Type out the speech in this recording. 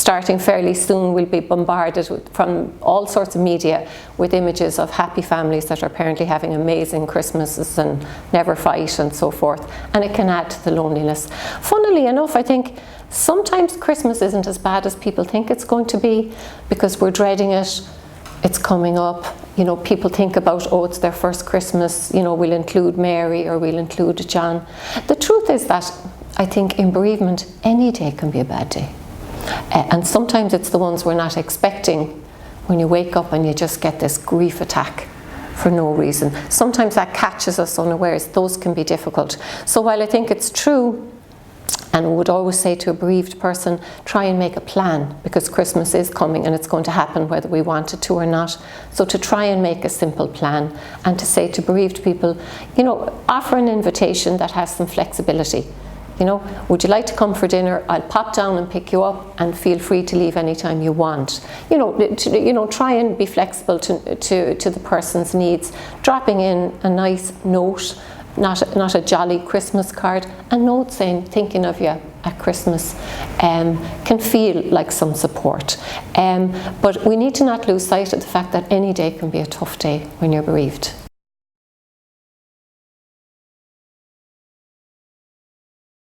starting fairly soon, we'll be bombarded from all sorts of media with images of happy families that are apparently having amazing Christmases and never fight and so forth, and it can add to the loneliness. Funnily enough, I think sometimes Christmas isn't as bad as people think it's going to be, because we're dreading it. It's coming up, you know, people think about, oh, it's their first Christmas, you know, we'll include Mary or we'll include John. The truth is that I think in bereavement, any day can be a bad day. And sometimes it's the ones we're not expecting, when you wake up and you just get this grief attack for no reason. Sometimes that catches us unawares. Those can be difficult. So while I think it's true, and we would always say to a bereaved person, try and make a plan, because Christmas is coming and it's going to happen whether we want it to or not. So to try and make a simple plan, and to say to bereaved people, you know, offer an invitation that has some flexibility. You know, would you like to come for dinner? I'll pop down and pick you up, and feel free to leave anytime you want. You know, try and be flexible to the person's needs. Dropping in a nice note, not a jolly Christmas card, a note saying thinking of you at Christmas, can feel like some support. But we need to not lose sight of the fact that any day can be a tough day when you're bereaved.